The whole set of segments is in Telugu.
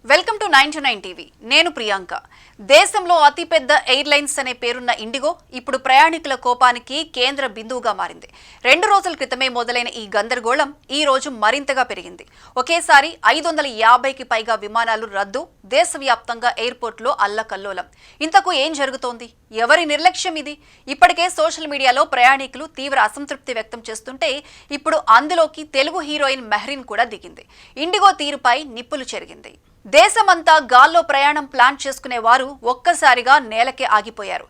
Welcome to 99 TV. నేను ప్రియాంక. దేశంలో అతిపెద్ద ఎయిర్లైన్స్ అనే పేరున్న ఇండిగో ఇప్పుడు ప్రయాణికుల కోపానికి కేంద్ర బిందువుగా మారింది. 2 రోజుల క్రితమే మొదలైన ఈ గందరగోళం ఈ రోజు మరింతగా పెరిగింది. ఒకేసారి 550కి పైగా విమానాలు రద్దు, దేశవ్యాప్తంగా ఎయిర్పోర్ట్లో అల్లకల్లోలం. ఇంతకు ఏం జరుగుతోంది? ఎవరి నిర్లక్ష్యం ఇది? ఇప్పటికే సోషల్ మీడియాలో ప్రయాణికులు తీవ్ర అసంతృప్తి వ్యక్తం చేస్తుంటే ఇప్పుడు అందులోకి తెలుగు హీరోయిన్ మెహ్రీన్ కూడా దిగింది. ఇండిగో తీరుపై నిప్పులు చెరిగింది. దేశమంతా గాల్లో ప్రయాణం ప్లాన్ చేసుకునే వారు ఒక్కసారిగా నేలకే ఆగిపోయారు.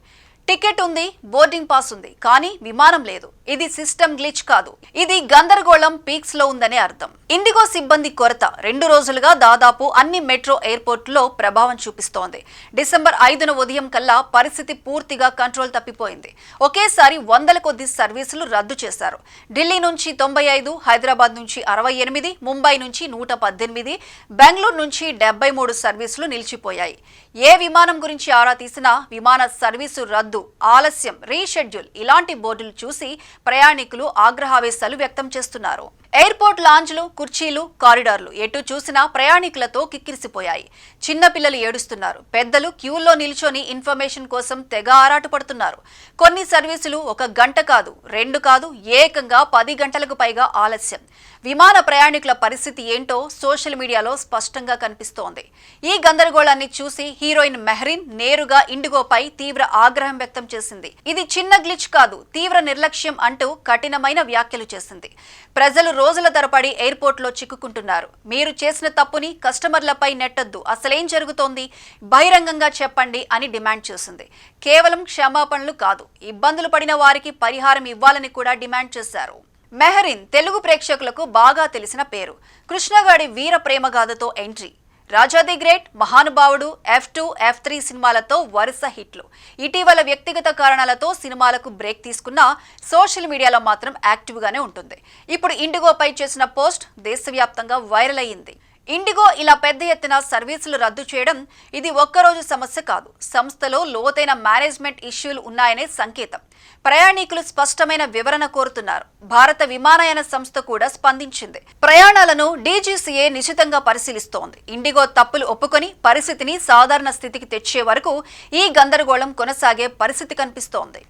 టికెట్ ఉంది, బోర్డింగ్ పాస్ ఉంది, కానీ విమానం లేదు. ఇది సిస్టమ్ గ్లిచ్ కాదు, ఇది గందరగోళం పీక్స్ లో ఉందనే అర్థం. ఇండిగో సిబ్బంది కొరత 2 రోజులుగా దాదాపు అన్ని మెట్రో ఎయిర్పోర్టులో ప్రభావం చూపిస్తోంది. డిసెంబర్ 5న ఉదయం కల్లా పరిస్థితి పూర్తిగా కంట్రోల్ తప్పిపోయింది. ఒకేసారి 100ల కొద్ది సర్వీసులు రద్దు చేశారు. ఢిల్లీ నుంచి 95, హైదరాబాద్ నుంచి 68, ముంబై నుంచి 118, బెంగళూరు నుంచి 73 సర్వీసులు నిలిచిపోయాయి. ఏ విమానం గురించి ఆరా తీసినా విమాన సర్వీసు రద్దు, ఆలస్యం, రీషెడ్యూల్ ఇలాంటి బోర్డులు చూసి ప్రయాణికులు ఆగ్రహావేశాలు వ్యక్తం చేస్తున్నారు. ఎయిర్పోర్ట్ లాంజ్లు, కుర్చీలు, కారిడార్లు ఎటు చూసినా ప్రయాణికులతో కిక్కిరిసిపోయాయి. చిన్నపిల్లలు ఏడుస్తున్నారు, పెద్దలు క్యూల్లో నిల్చొని ఇన్ఫర్మేషన్ కోసం తెగ ఆరాటపడుతున్నారు. కొన్ని సర్వీసులు 1 గంట కాదు, 2 కాదు, ఏకంగా 10 గంటలకు పైగా ఆలస్యం. విమాన ప్రయాణికుల పరిస్థితి ఏంటో సోషల్ మీడియాలో స్పష్టంగా కనిపిస్తోంది. ఈ గందరగోళాన్ని చూసి హీరోయిన్ మెహ్రీన్ నేరుగా ఇండిగోపై తీవ్ర ఆగ్రహం వ్యక్తం చేసింది. ఇది చిన్న గ్లిచ్ కాదు, తీవ్ర నిర్లక్ష్యం అంటూ కఠినమైన వ్యాఖ్యలు చేసింది. ప్రజలు రోజుల తరబడి ఎయిర్పోర్ట్లో చిక్కుకుంటున్నారు. మీరు చేసిన తప్పుని కస్టమర్లపై నెట్టొద్దు, అసలేం జరుగుతోంది బహిరంగంగా చెప్పండి అని డిమాండ్ చేసింది. కేవలం క్షమాపణలు కాదు, ఇబ్బందులు పడిన వారికి పరిహారం ఇవ్వాలని కూడా డిమాండ్ చేశారు. మెహ్రీన్ తెలుగు ప్రేక్షకులకు బాగా తెలిసిన పేరు. కృష్ణగాడి వీర ప్రేమగాథతో ఎంట్రీ, రాజా ది గ్రేట్, మహానుభావుడు, F2, F3 సినిమాలతో వరుస హిట్లు. ఇటీవల వ్యక్తిగత కారణాలతో సినిమాలకు బ్రేక్ తీసుకున్నా సోషల్ మీడియాలో మాత్రం యాక్టివ్గానే ఉంటుంది. ఇప్పుడు ఇండిగోపై చేసిన పోస్ట్ దేశవ్యాప్తంగా వైరల్ అయ్యింది. ఇండిగో ఇలా పెద్ద ఎత్తున సర్వీసులు రద్దు చేయడం ఇది ఒక్కరోజు సమస్య కాదు, సంస్థలో లోతైన మేనేజ్మెంట్ ఇష్యూలు ఉన్నాయనే సంకేతం. ప్రయాణికులు స్పష్టమైన వివరణ కోరుతున్నారు. భారత విమానయాన సంస్థ కూడా స్పందించింది. ప్రయాణాలను DGCA నిశితంగా పరిశీలిస్తోంది. ఇండిగో తప్పులు ఒప్పుకొని పరిస్థితిని సాధారణ స్థితికి తెచ్చే వరకు ఈ గందరగోళం కొనసాగే పరిస్థితి కనిపిస్తోంది.